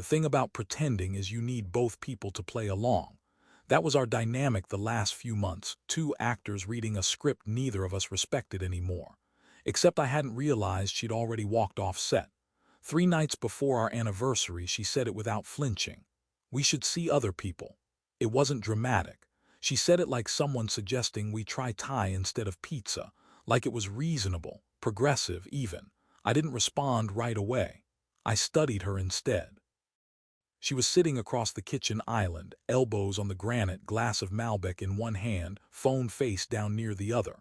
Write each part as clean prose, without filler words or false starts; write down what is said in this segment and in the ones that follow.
The thing about pretending is you need both people to play along. That was our dynamic the last few months, two actors reading a script neither of us respected anymore. Except I hadn't realized she'd already walked off set. 3 nights before our anniversary, she said it without flinching. We should see other people. It wasn't dramatic. She said it like someone suggesting we try Thai instead of pizza, like it was reasonable, progressive even. I didn't respond right away. I studied her instead. She was sitting across the kitchen island, elbows on the granite, glass of Malbec in one hand, phone face down near the other.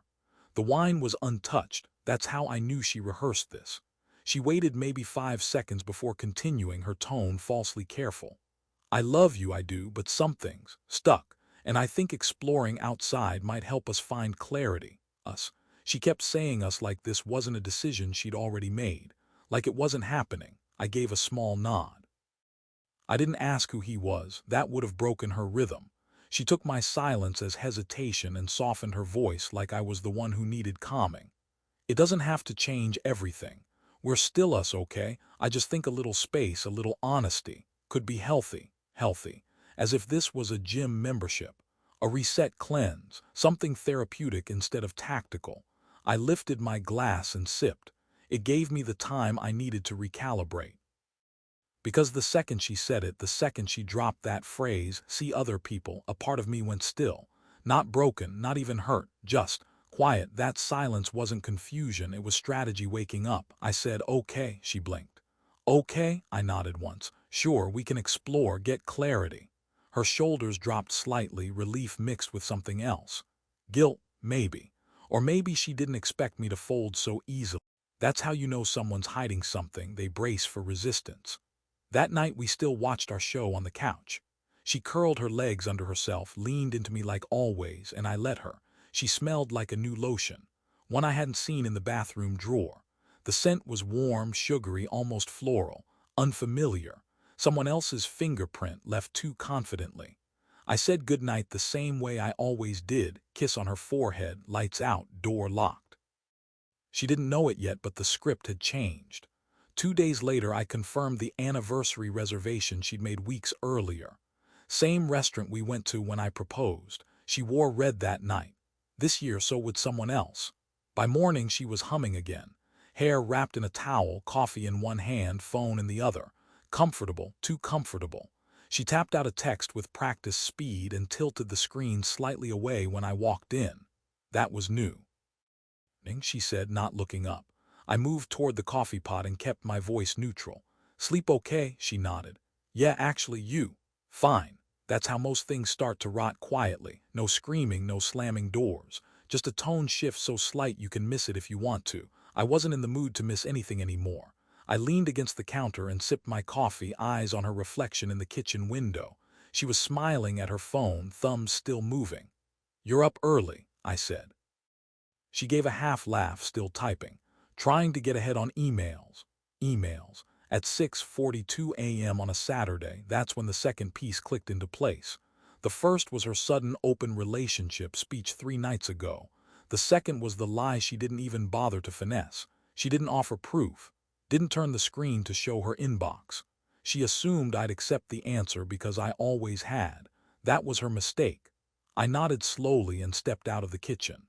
The wine was untouched. That's how I knew she rehearsed this. She waited maybe 5 seconds before continuing, her tone falsely careful. I love you, I do, but some things stuck, and I think exploring outside might help us find clarity. Us. She kept saying us like this wasn't a decision she'd already made, like it wasn't happening. I gave a small nod. I didn't ask who he was. That would have broken her rhythm. She took my silence as hesitation and softened her voice like I was the one who needed calming. It doesn't have to change everything. We're still us, okay? I just think a little space, a little honesty, could be healthy. Healthy. As if this was a gym membership. A reset cleanse, something therapeutic instead of tactical. I lifted my glass and sipped. It gave me the time I needed to recalibrate. Because the second she said it, the second she dropped that phrase, see other people, a part of me went still. Not broken, not even hurt, just quiet. That silence wasn't confusion, it was strategy waking up. I said, okay, she blinked. Okay, I nodded once. Sure, we can explore, get clarity. Her shoulders dropped slightly, relief mixed with something else. Guilt, maybe. Or maybe she didn't expect me to fold so easily. That's how you know someone's hiding something, they brace for resistance. That night we still watched our show on the couch. She curled her legs under herself, leaned into me like always, and I let her. She smelled like a new lotion, one I hadn't seen in the bathroom drawer. The scent was warm, sugary, almost floral, unfamiliar. Someone else's fingerprint left too confidently. I said goodnight the same way I always did, kiss on her forehead, lights out, door locked. She didn't know it yet, but the script had changed. 2 days later, I confirmed the anniversary reservation she'd made weeks earlier. Same restaurant we went to when I proposed. She wore red that night. This year, so would someone else. By morning, she was humming again. Hair wrapped in a towel, coffee in one hand, phone in the other. Comfortable, too comfortable. She tapped out a text with practiced speed and tilted the screen slightly away when I walked in. That was new. She said, not looking up. I moved toward the coffee pot and kept my voice neutral. Sleep okay? She nodded. Yeah, actually, you. Fine. That's how most things start to rot quietly. No screaming, no slamming doors. Just a tone shift so slight you can miss it if you want to. I wasn't in the mood to miss anything anymore. I leaned against the counter and sipped my coffee, eyes on her reflection in the kitchen window. She was smiling at her phone, thumbs still moving. You're up early, I said. She gave a half laugh, still typing. Trying to get ahead on emails. At 6:42 a.m. on a Saturday, that's when the second piece clicked into place. The first was her sudden open relationship speech 3 nights ago. The second was the lie she didn't even bother to finesse. She didn't offer proof. Didn't turn the screen to show her inbox. She assumed I'd accept the answer because I always had. That was her mistake. I nodded slowly and stepped out of the kitchen.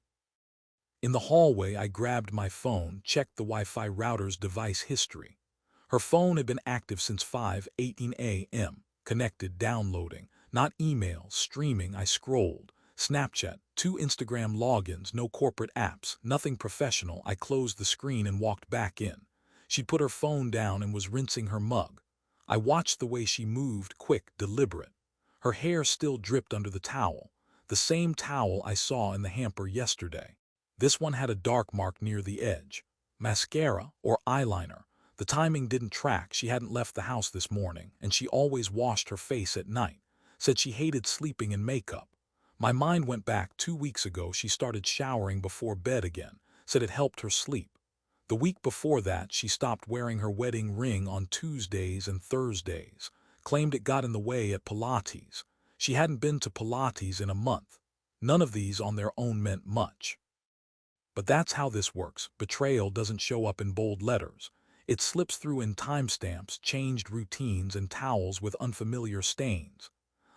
In the hallway, I grabbed my phone, checked the Wi-Fi router's device history. Her phone had been active since 5:18 a.m., connected, downloading, not emails, streaming. I scrolled. Snapchat, 2 Instagram logins, no corporate apps, nothing professional. I closed the screen and walked back in. She'd put her phone down and was rinsing her mug. I watched the way she moved, quick, deliberate. Her hair still dripped under the towel, the same towel I saw in the hamper yesterday. This one had a dark mark near the edge. Mascara or eyeliner. The timing didn't track. She hadn't left the house this morning, and she always washed her face at night. Said she hated sleeping in makeup. My mind went back 2 weeks ago. She started showering before bed again. Said it helped her sleep. The week before that, she stopped wearing her wedding ring on Tuesdays and Thursdays. Claimed it got in the way at Pilates. She hadn't been to Pilates in a month. None of these on their own meant much. But that's how this works. Betrayal doesn't show up in bold letters. It slips through in timestamps, changed routines, and towels with unfamiliar stains.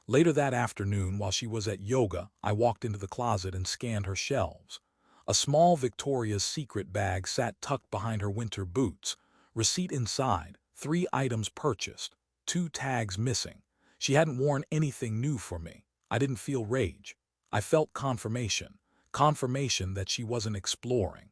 Later that afternoon, while she was at yoga, I walked into the closet and scanned her shelves. A small Victoria's Secret bag sat tucked behind her winter boots. Receipt inside, 3 items purchased, 2 tags missing. She hadn't worn anything new for me. I didn't feel rage. I felt confirmation. Confirmation that she wasn't exploring.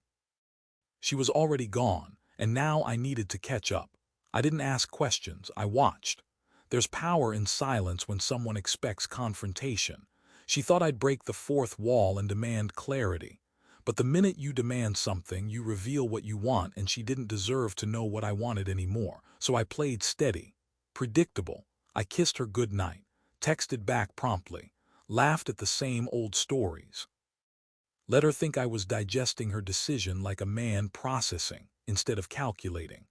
She was already gone, and now I needed to catch up. I didn't ask questions, I watched. There's power in silence when someone expects confrontation. She thought I'd break the fourth wall and demand clarity. But the minute you demand something, you reveal what you want, and she didn't deserve to know what I wanted anymore. So I played steady. Predictable. I kissed her goodnight, texted back promptly, laughed at the same old stories. Let her think I was digesting her decision like a man processing, instead of calculating.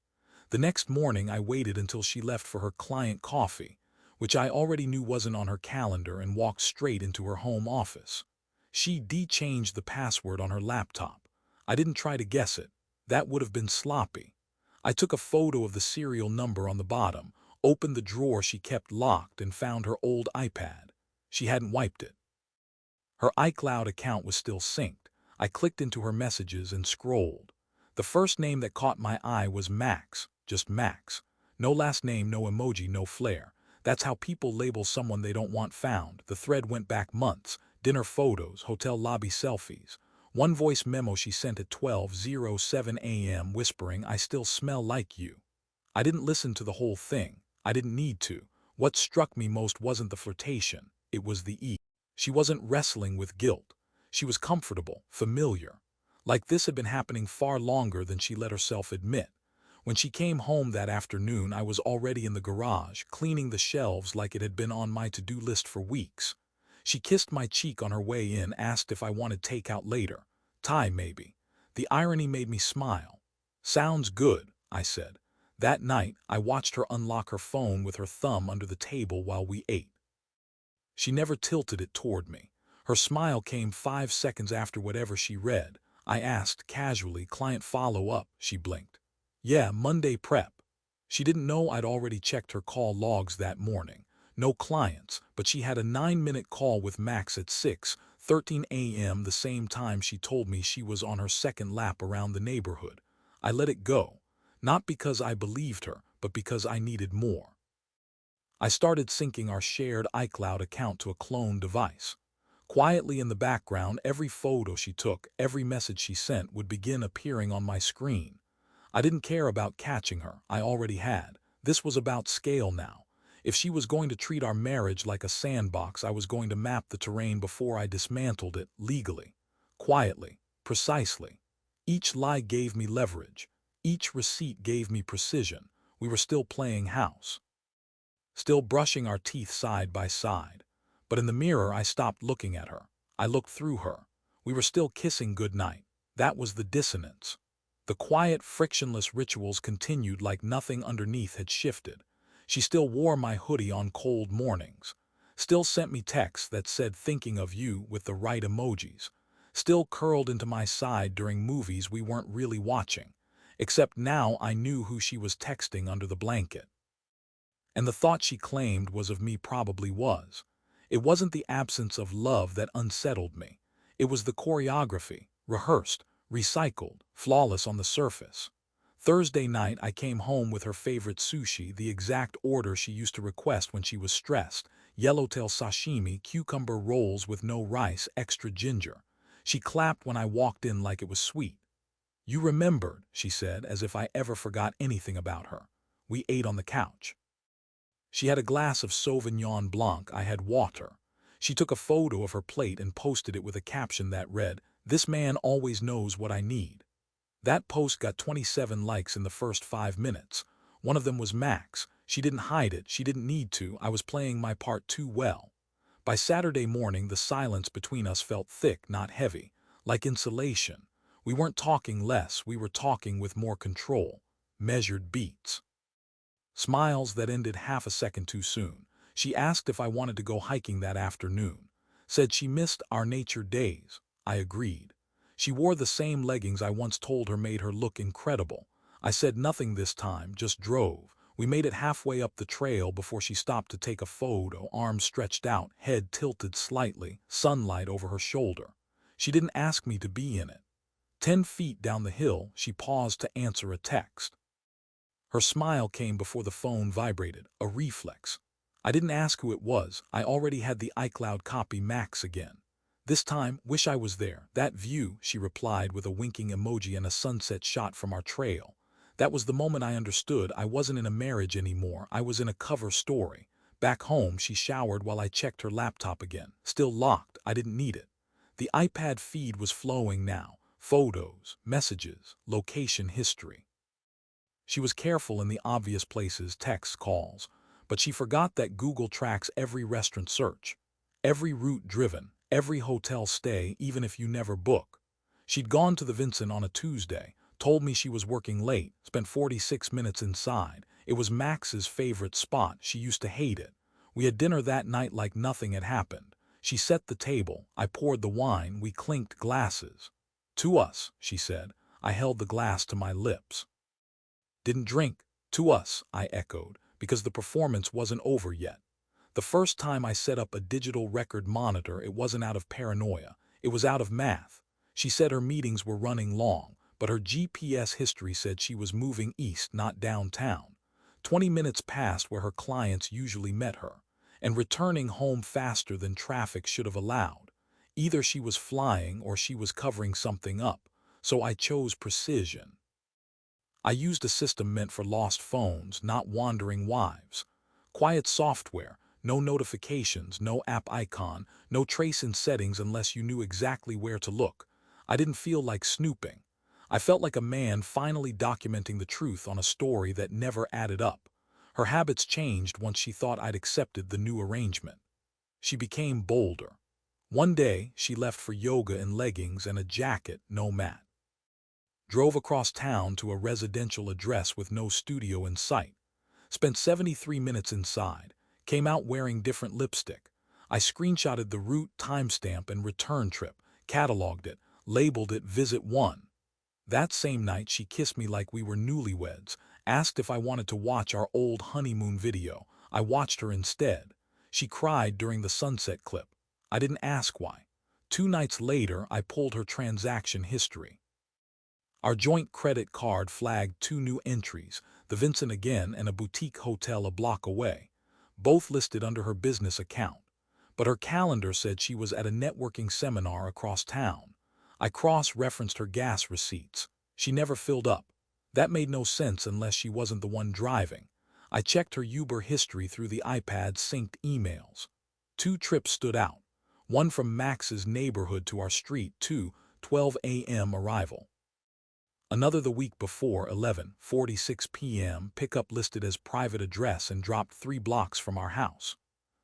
The next morning I waited until she left for her client coffee, which I already knew wasn't on her calendar, and walked straight into her home office. She de-changed the password on her laptop. I didn't try to guess it. That would have been sloppy. I took a photo of the serial number on the bottom, opened the drawer she kept locked, and found her old iPad. She hadn't wiped it. Her iCloud account was still synced. I clicked into her messages and scrolled. The first name that caught my eye was Max, just Max. No last name, no emoji, no flair. That's how people label someone they don't want found. The thread went back months. Dinner photos, hotel lobby selfies. One voice memo she sent at 12:07 a.m. whispering, "I still smell like you." I didn't listen to the whole thing. I didn't need to. What struck me most wasn't the flirtation. It was the ease. She wasn't wrestling with guilt. She was comfortable, familiar. Like this had been happening far longer than she let herself admit. When she came home that afternoon, I was already in the garage, cleaning the shelves like it had been on my to-do list for weeks. She kissed my cheek on her way in, asked if I wanted takeout later. Thai, maybe. The irony made me smile. "Sounds good," I said. That night, I watched her unlock her phone with her thumb under the table while we ate. She never tilted it toward me. Her smile came 5 seconds after whatever she read. I asked casually, "Client follow-up?" She blinked. "Yeah, Monday prep." She didn't know I'd already checked her call logs that morning. No clients, but she had a 9-minute call with Max at 6:13 a.m., the same time she told me she was on her second lap around the neighborhood. I let it go, not because I believed her, but because I needed more. I started syncing our shared iCloud account to a clone device. Quietly in the background, every photo she took, every message she sent would begin appearing on my screen. I didn't care about catching her. I already had. This was about scale now. If she was going to treat our marriage like a sandbox, I was going to map the terrain before I dismantled it, legally, quietly, precisely. Each lie gave me leverage. Each receipt gave me precision. We were still playing house. Still brushing our teeth side by side. But in the mirror, I stopped looking at her. I looked through her. We were still kissing goodnight. That was the dissonance. The quiet, frictionless rituals continued like nothing underneath had shifted. She still wore my hoodie on cold mornings. Still sent me texts that said "thinking of you" with the right emojis. Still curled into my side during movies we weren't really watching. Except now I knew who she was texting under the blanket. And the thought she claimed was of me probably was. It wasn't the absence of love that unsettled me. It was the choreography, rehearsed, recycled, flawless on the surface. Thursday night I came home with her favorite sushi, the exact order she used to request when she was stressed: yellowtail sashimi, cucumber rolls with no rice, extra ginger. She clapped when I walked in like it was sweet. "You remembered," she said, as if I ever forgot anything about her. We ate on the couch. She had a glass of Sauvignon Blanc. I had water. She took a photo of her plate and posted it with a caption that read, "This man always knows what I need." That post got 27 likes in the first 5 minutes. One of them was Max. She didn't hide it. She didn't need to. I was playing my part too well. By Saturday morning, the silence between us felt thick, not heavy, like insulation. We weren't talking less. We were talking with more control. Measured beats. Smiles that ended half a second too soon. She asked if I wanted to go hiking that afternoon. Said she missed our nature days. I agreed. She wore the same leggings I once told her made her look incredible. I said nothing this time, just drove. We made it halfway up the trail before she stopped to take a photo, arms stretched out, head tilted slightly, sunlight over her shoulder. She didn't ask me to be in it. 10 feet down the hill, she paused to answer a text. Her smile came before the phone vibrated, a reflex. I didn't ask who it was. I already had the iCloud copy. Max again. This time, wish I was there. That view, she replied with a winking emoji and a sunset shot from our trail. That was the moment I understood I wasn't in a marriage anymore. I was in a cover story. Back home, she showered while I checked her laptop again. Still locked. I didn't need it. The iPad feed was flowing now. Photos, messages, location history. She was careful in the obvious places, texts, calls, but she forgot that Google tracks every restaurant search, every route driven, every hotel stay, even if you never book. She'd gone to the Vincent on a Tuesday, told me she was working late, spent 46 minutes inside. It was Max's favorite spot. She used to hate it. We had dinner that night like nothing had happened. She set the table. I poured the wine. We clinked glasses. To us, she said. I held the glass to my lips. Didn't drink. To us, I echoed, because the performance wasn't over yet. The first time I set up a digital record monitor, it wasn't out of paranoia. It was out of math. She said her meetings were running long, but her GPS history said she was moving east, not downtown. 20 minutes past where her clients usually met her, and returning home faster than traffic should have allowed. Either she was flying or she was covering something up, so I chose precision. I used a system meant for lost phones, not wandering wives. Quiet software, no notifications, no app icon, no trace in settings unless you knew exactly where to look. I didn't feel like snooping. I felt like a man finally documenting the truth on a story that never added up. Her habits changed once she thought I'd accepted the new arrangement. She became bolder. One day, she left for yoga in leggings and a jacket, no mat. Drove across town to a residential address with no studio in sight. Spent 73 minutes inside. Came out wearing different lipstick. I screenshotted the route, timestamp, and return trip, cataloged it, labeled it Visit 1. That same night, she kissed me like we were newlyweds, asked if I wanted to watch our old honeymoon video. I watched her instead. She cried during the sunset clip. I didn't ask why. 2 nights later, I pulled her transaction history. Our joint credit card flagged 2 new entries, the Vincent again and a boutique hotel a block away, both listed under her business account. But her calendar said she was at a networking seminar across town. I cross-referenced her gas receipts. She never filled up. That made no sense unless she wasn't the one driving. I checked her Uber history through the iPad's synced emails. 2 trips stood out. One from Max's neighborhood to our street, 2:12 a.m. arrival. Another the week before, 11:46 p.m., pickup listed as private address and dropped 3 blocks from our house.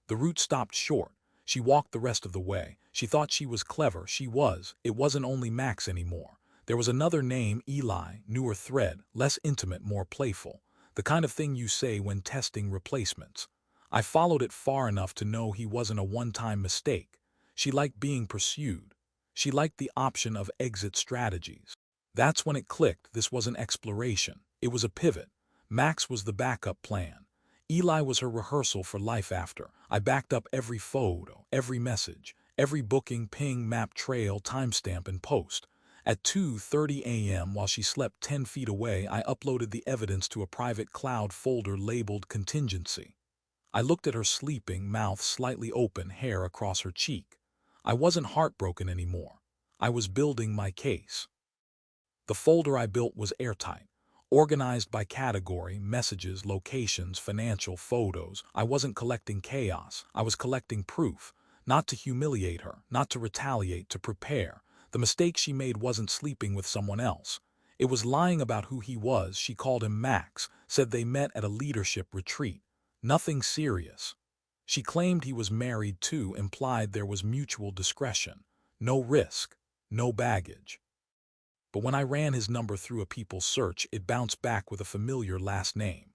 The route stopped short. She walked the rest of the way. She thought she was clever. She was. It wasn't only Max anymore. There was another name, Eli, newer thread, less intimate, more playful. The kind of thing you say when testing replacements. I followed it far enough to know he wasn't a one-time mistake. She liked being pursued. She liked the option of exit strategies. That's when it clicked. This wasn't exploration. It was a pivot. Max was the backup plan. Eli was her rehearsal for life after. I backed up every photo, every message, every booking, ping, map, trail, timestamp, and post. At 2:30 a.m., while she slept 10 feet away, I uploaded the evidence to a private cloud folder labeled contingency. I looked at her sleeping, mouth slightly open, hair across her cheek. I wasn't heartbroken anymore. I was building my case. The folder I built was airtight, organized by category, messages, locations, financial, photos. I wasn't collecting chaos. I was collecting proof, not to humiliate her, not to retaliate, to prepare. The mistake she made wasn't sleeping with someone else. It was lying about who he was. She called him Max, said they met at a leadership retreat. Nothing serious. She claimed he was married too, implied there was mutual discretion. No risk, no baggage. But when I ran his number through a people search, it bounced back with a familiar last name.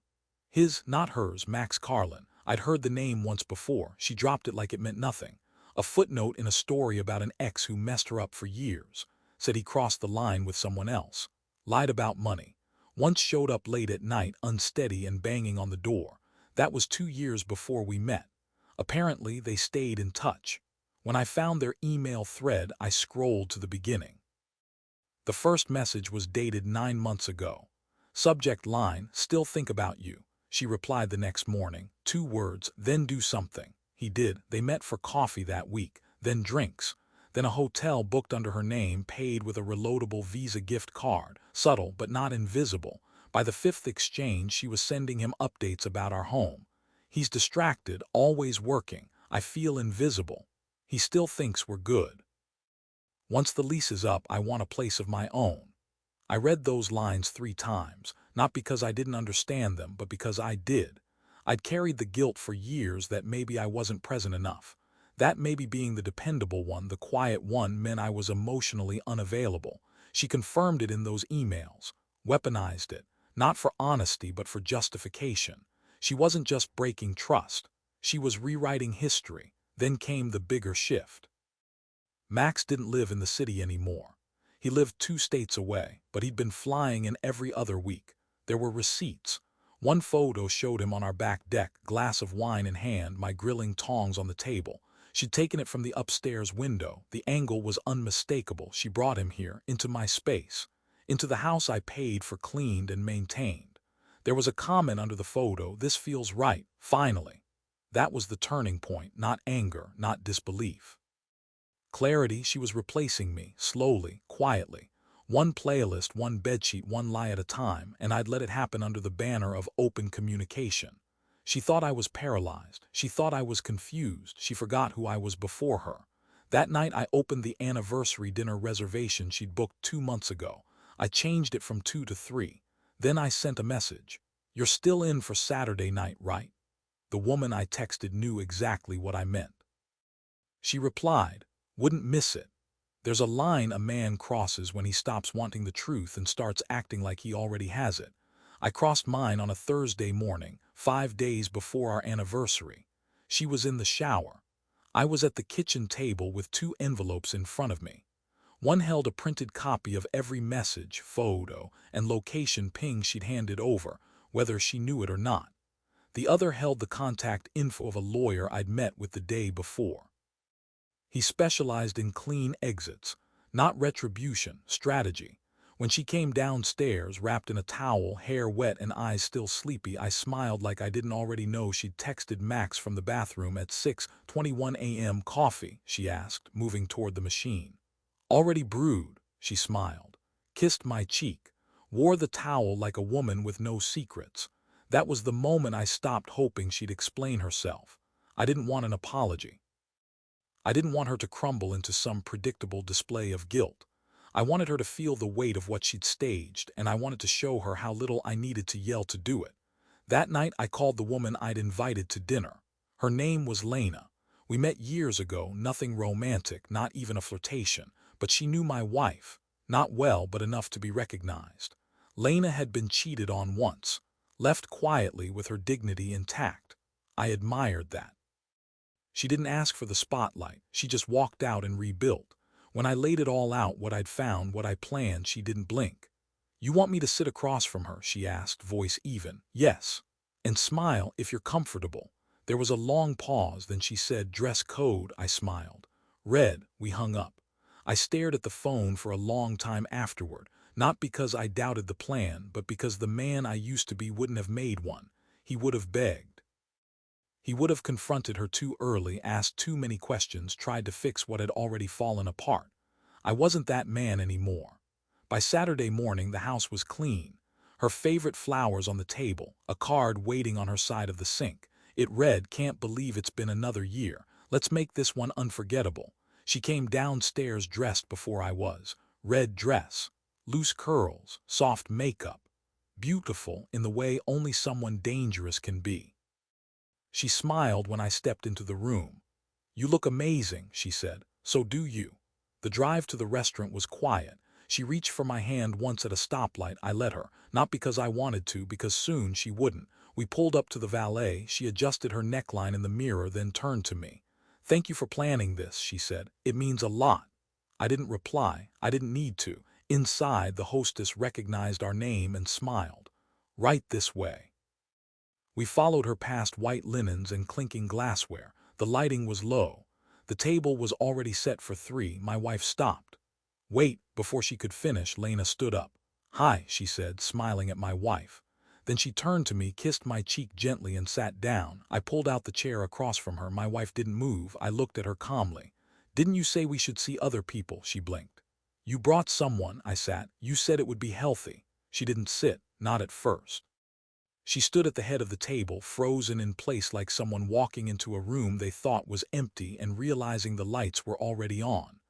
His, not hers, Max Carlin. I'd heard the name once before. She dropped it like it meant nothing. A footnote in a story about an ex who messed her up for years. Said he crossed the line with someone else. Lied about money. Once showed up late at night, unsteady and banging on the door. That was 2 years before we met. Apparently, they stayed in touch. When I found their email thread, I scrolled to the beginning. The first message was dated 9 months ago. Subject line, "Still think about you." She replied the next morning, 2 words, "Then do something." He did. They met for coffee that week, then drinks, then a hotel booked under her name, paid with a reloadable Visa gift card, subtle but not invisible. By the fifth exchange, she was sending him updates about our home. "He's distracted, always working. I feel invisible. He still thinks we're good. Once the lease is up, I want a place of my own." I read those lines 3 times, not because I didn't understand them, but because I did. I'd carried the guilt for years that maybe I wasn't present enough. That maybe being the dependable one, the quiet one, meant I was emotionally unavailable. She confirmed it in those emails, weaponized it, not for honesty but for justification. She wasn't just breaking trust. She was rewriting history. Then came the bigger shift. Max didn't live in the city anymore. He lived 2 states away, but he'd been flying in every other week. There were receipts. One photo showed him on our back deck, glass of wine in hand, my grilling tongs on the table. She'd taken it from the upstairs window. The angle was unmistakable. She brought him here, into my space, into the house I paid for, cleaned and maintained. There was a comment under the photo, "This feels right, finally." That was the turning point, not anger, not disbelief. Clarity. She was replacing me, slowly, quietly. One playlist, one bedsheet, one lie at a time, and I'd let it happen under the banner of open communication. She thought I was paralyzed. She thought I was confused. She forgot who I was before her. That night I opened the anniversary dinner reservation she'd booked 2 months ago. I changed it from 2 to 3. Then I sent a message. "You're still in for Saturday night, right?" The woman I texted knew exactly what I meant. She replied, "Wouldn't miss it." There's a line a man crosses when he stops wanting the truth and starts acting like he already has it. I crossed mine on a Thursday morning, 5 days before our anniversary. She was in the shower. I was at the kitchen table with 2 envelopes in front of me. One held a printed copy of every message, photo, and location ping she'd handed over, whether she knew it or not. The other held the contact info of a lawyer I'd met with the day before. He specialized in clean exits, not retribution, strategy. When she came downstairs, wrapped in a towel, hair wet and eyes still sleepy, I smiled like I didn't already know she'd texted Max from the bathroom at 6:21 a.m. "Coffee?" she asked, moving toward the machine. "Already brewed," she smiled, kissed my cheek, wore the towel like a woman with no secrets. That was the moment I stopped hoping she'd explain herself. I didn't want an apology. I didn't want her to crumble into some predictable display of guilt. I wanted her to feel the weight of what she'd staged, and I wanted to show her how little I needed to yell to do it. That night I called the woman I'd invited to dinner. Her name was Lena. We met years ago, nothing romantic, not even a flirtation, but she knew my wife. Not well, but enough to be recognized. Lena had been cheated on once, left quietly with her dignity intact. I admired that. She didn't ask for the spotlight. She just walked out and rebuilt. When I laid it all out, what I'd found, what I planned, she didn't blink. "You want me to sit across from her?" she asked, voice even. "Yes. And smile if you're comfortable." There was a long pause, then she said, "Dress code." I smiled. Red. We hung up. I stared at the phone for a long time afterward, not because I doubted the plan, but because the man I used to be wouldn't have made one. He would have begged. He would have confronted her too early, asked too many questions, tried to fix what had already fallen apart. I wasn't that man anymore. By Saturday morning, the house was clean. Her favorite flowers on the table, a card waiting on her side of the sink. It read, "Can't believe it's been another year. Let's make this one unforgettable." She came downstairs dressed before I was. Red dress, loose curls, soft makeup. Beautiful in the way only someone dangerous can be. She smiled when I stepped into the room. "You look amazing," she said. "So do you." The drive to the restaurant was quiet. She reached for my hand once at a stoplight. I let her, not because I wanted to, because soon she wouldn't. We pulled up to the valet. She adjusted her neckline in the mirror, then turned to me. "Thank you for planning this," she said. "It means a lot." I didn't reply. I didn't need to. Inside, the hostess recognized our name and smiled. "Right this way." We followed her past white linens and clinking glassware. The lighting was low. The table was already set for three. My wife stopped. "Wait," before she could finish, Lena stood up. "Hi," she said, smiling at my wife. Then she turned to me, kissed my cheek gently, and sat down. I pulled out the chair across from her. My wife didn't move. I looked at her calmly. "Didn't you say we should see other people?" She blinked. "You brought someone." I sat. "You said it would be healthy." She didn't sit, not at first. She stood at the head of the table, frozen in place like someone walking into a room they thought was empty and realizing the lights were already on.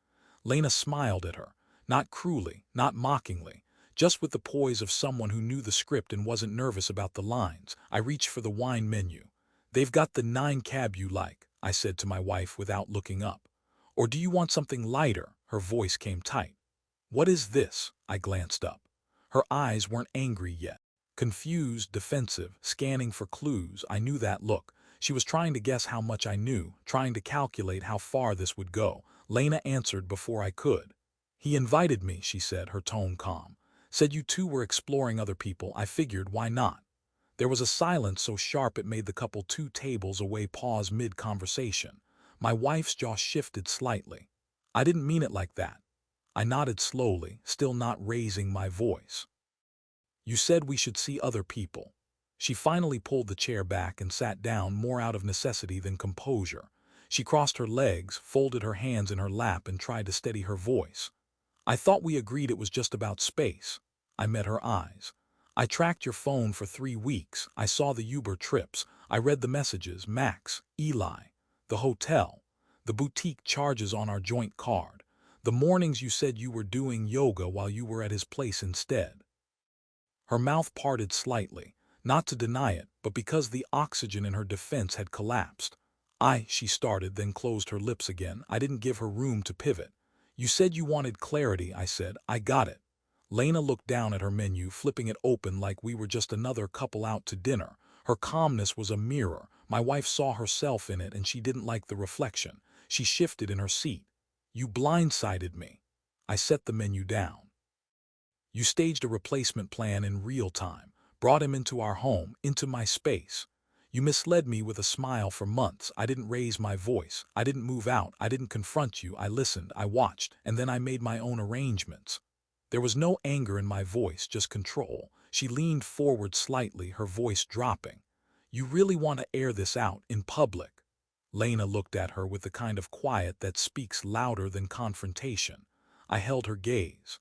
Lena smiled at her, not cruelly, not mockingly, just with the poise of someone who knew the script and wasn't nervous about the lines. I reached for the wine menu. "They've got the 9 cab you like," I said to my wife without looking up. "Or do you want something lighter?" Her voice came tight. "What is this?" I glanced up. Her eyes weren't angry yet. Confused, defensive, scanning for clues. I knew that look. She was trying to guess how much I knew, trying to calculate how far this would go. Lena answered before I could. "He invited me," she said, her tone calm. "Said you two were exploring other people. I figured, why not?" There was a silence so sharp it made the couple 2 tables away pause mid-conversation. My wife's jaw shifted slightly. "I didn't mean it like that." I nodded slowly, still not raising my voice. "You said we should see other people." She finally pulled the chair back and sat down, more out of necessity than composure. She crossed her legs, folded her hands in her lap, and tried to steady her voice. "I thought we agreed it was just about space." I met her eyes. "I tracked your phone for 3 weeks. I saw the Uber trips. I read the messages, Max, Eli, the hotel, the boutique charges on our joint card. The mornings you said you were doing yoga while you were at his place instead." Her mouth parted slightly, not to deny it, but because the oxygen in her defense had collapsed. She started, then closed her lips again. I didn't give her room to pivot. "You said you wanted clarity," I said. "I got it." Lena looked down at her menu, flipping it open like we were just another couple out to dinner. Her calmness was a mirror. My wife saw herself in it, and she didn't like the reflection. She shifted in her seat. "You blindsided me." I set the menu down. "You staged a replacement plan in real time, brought him into our home, into my space. You misled me with a smile for months. I didn't raise my voice. I didn't move out. I didn't confront you. I listened. I watched. And then I made my own arrangements." There was no anger in my voice, just control. She leaned forward slightly, her voice dropping. "You really want to air this out in public?" Lena looked at her with the kind of quiet that speaks louder than confrontation. I held her gaze.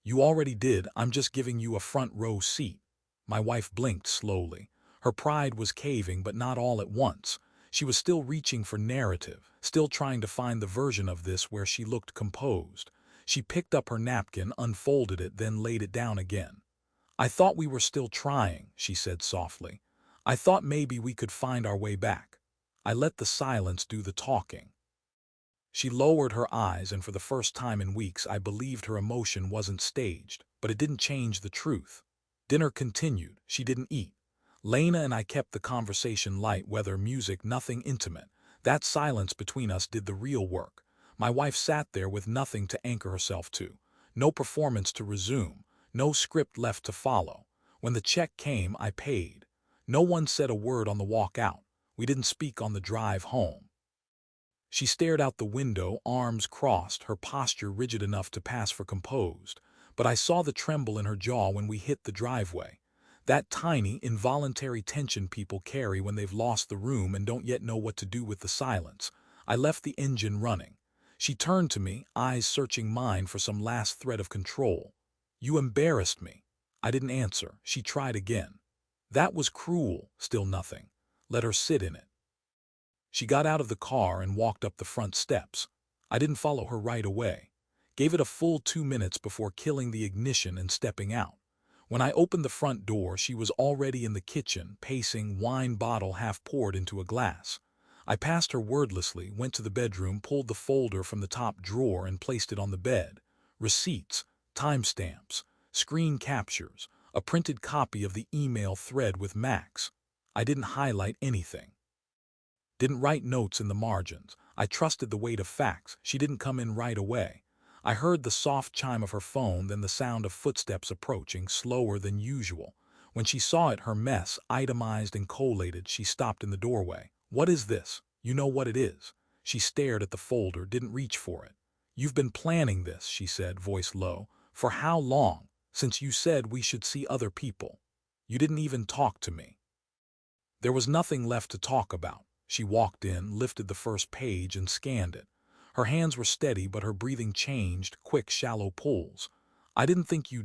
"You already did. I'm just giving you a front row seat." My wife blinked slowly. Her pride was caving, but not all at once. She was still reaching for narrative, still trying to find the version of this where she looked composed. She picked up her napkin, unfolded it, then laid it down again. "I thought we were still trying," she said softly. "I thought maybe we could find our way back." I let the silence do the talking. She lowered her eyes, and for the first time in weeks I believed her emotion wasn't staged, but it didn't change the truth. Dinner continued. She didn't eat. Lena and I kept the conversation light, weather, music, nothing intimate. That silence between us did the real work. My wife sat there with nothing to anchor herself to, no performance to resume, no script left to follow. When the check came, I paid. No one said a word on the walk out. We didn't speak on the drive home. She stared out the window, arms crossed, her posture rigid enough to pass for composed. But I saw the tremble in her jaw when we hit the driveway. That tiny, involuntary tension people carry when they've lost the room and don't yet know what to do with the silence. I left the engine running. She turned to me, eyes searching mine for some last thread of control. "You embarrassed me." I didn't answer. She tried again. "That was cruel." Still nothing. Let her sit in it. She got out of the car and walked up the front steps. I didn't follow her right away. Gave it a full 2 minutes before killing the ignition and stepping out. When I opened the front door, she was already in the kitchen, pacing, wine bottle half poured into a glass. I passed her wordlessly, went to the bedroom, pulled the folder from the top drawer and placed it on the bed. Receipts, timestamps, screen captures, a printed copy of the email thread with Max. I didn't highlight anything. Didn't write notes in the margins. I trusted the weight of facts. She didn't come in right away. I heard the soft chime of her phone, then the sound of footsteps approaching, slower than usual. When she saw it, her mess, itemized and collated, she stopped in the doorway. "What is this?" "You know what it is." She stared at the folder, didn't reach for it. "You've been planning this," she said, voice low. "For how long? Since you said we should see other people. You didn't even talk to me." There was nothing left to talk about. She walked in, lifted the first page, and scanned it. Her hands were steady, but her breathing changed, quick, shallow pulls. "I didn't think you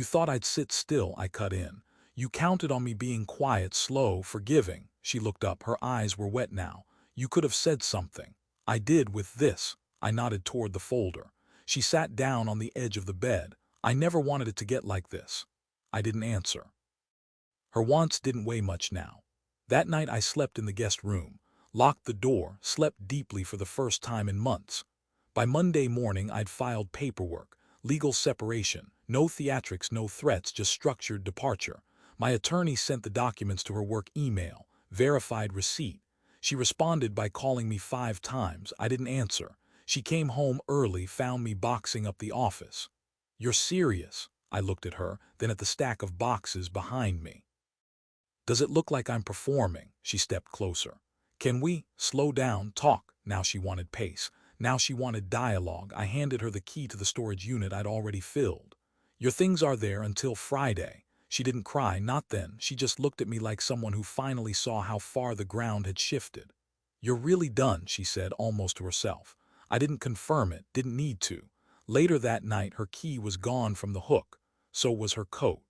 thought I'd sit still," I cut in. "You counted on me being quiet, slow, forgiving." She looked up, her eyes were wet now. "You could have said something." "I did with this." I nodded toward the folder. She sat down on the edge of the bed. "I never wanted it to get like this." I didn't answer. Her wants didn't weigh much now. That night I slept in the guest room, locked the door, slept deeply for the first time in months. By Monday morning I'd filed paperwork, legal separation, no theatrics, no threats, just structured departure. My attorney sent the documents to her work email, verified receipt. She responded by calling me 5 times. I didn't answer. She came home early, found me boxing up the office. "You're serious?" I looked at her, then at the stack of boxes behind me. "Does it look like I'm performing?" She stepped closer. "Can we slow down, talk?" Now she wanted pace. Now she wanted dialogue. I handed her the key to the storage unit I'd already filled. "Your things are there until Friday." She didn't cry, not then. She just looked at me like someone who finally saw how far the ground had shifted. "You're really done," she said, almost to herself. I didn't confirm it, didn't need to. Later that night her key was gone from the hook. So was her coat.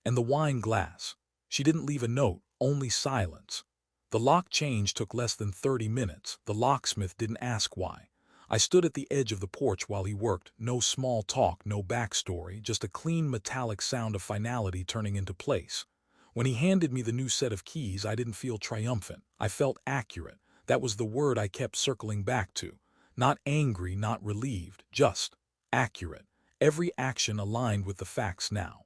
And the wine glass. She didn't leave a note, only silence. The lock change took less than 30 minutes. The locksmith didn't ask why. I stood at the edge of the porch while he worked. No small talk, no backstory, just a clean metallic sound of finality turning into place. When he handed me the new set of keys, I didn't feel triumphant. I felt accurate. That was the word I kept circling back to. Not angry, not relieved, just accurate. Every action aligned with the facts now.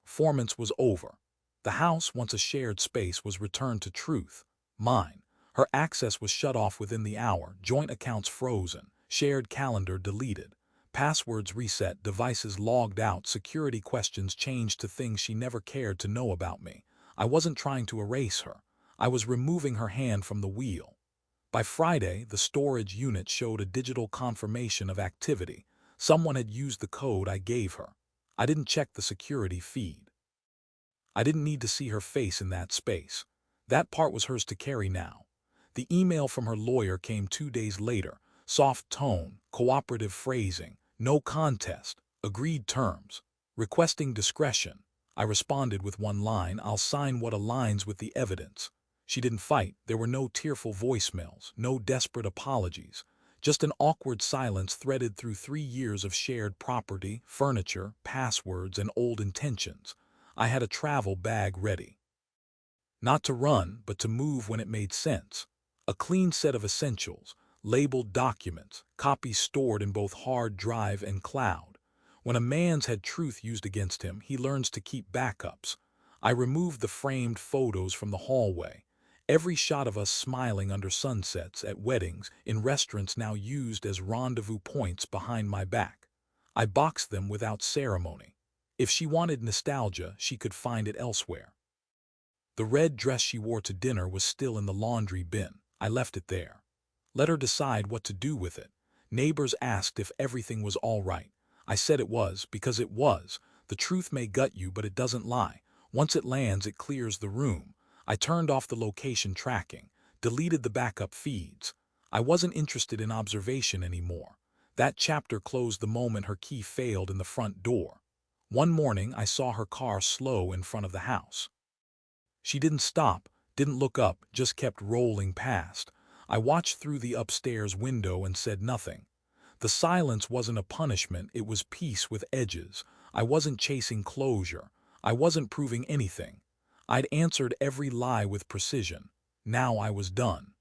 Performance was over. The house, once a shared space, was returned to truth. Mine. Her access was shut off within the hour, joint accounts frozen, shared calendar deleted, passwords reset, devices logged out, security questions changed to things she never cared to know about me. I wasn't trying to erase her. I was removing her hand from the wheel. By Friday, the storage unit showed a digital confirmation of activity. Someone had used the code I gave her. I didn't check the security feed. I didn't need to see her face in that space. That part was hers to carry now. The email from her lawyer came 2 days later. Soft tone, cooperative phrasing, no contest, agreed terms, requesting discretion. I responded with one line, "I'll sign what aligns with the evidence." She didn't fight. There were no tearful voicemails, no desperate apologies. Just an awkward silence threaded through 3 years of shared property, furniture, passwords, and old intentions. I had a travel bag ready. Not to run, but to move when it made sense. A clean set of essentials, labeled documents, copies stored in both hard drive and cloud. When a man's had truth used against him, he learns to keep backups. I removed the framed photos from the hallway. Every shot of us smiling under sunsets, at weddings, in restaurants now used as rendezvous points behind my back. I boxed them without ceremony. If she wanted nostalgia, she could find it elsewhere. The red dress she wore to dinner was still in the laundry bin. I left it there. Let her decide what to do with it. Neighbors asked if everything was all right. I said it was, because it was. The truth may gut you, but it doesn't lie. Once it lands, it clears the room. I turned off the location tracking, deleted the backup feeds. I wasn't interested in observation anymore. That chapter closed the moment her key failed in the front door. One morning, I saw her car slow in front of the house. She didn't stop, didn't look up, just kept rolling past. I watched through the upstairs window and said nothing. The silence wasn't a punishment, it was peace with edges. I wasn't chasing closure. I wasn't proving anything. I'd answered every lie with precision. Now I was done.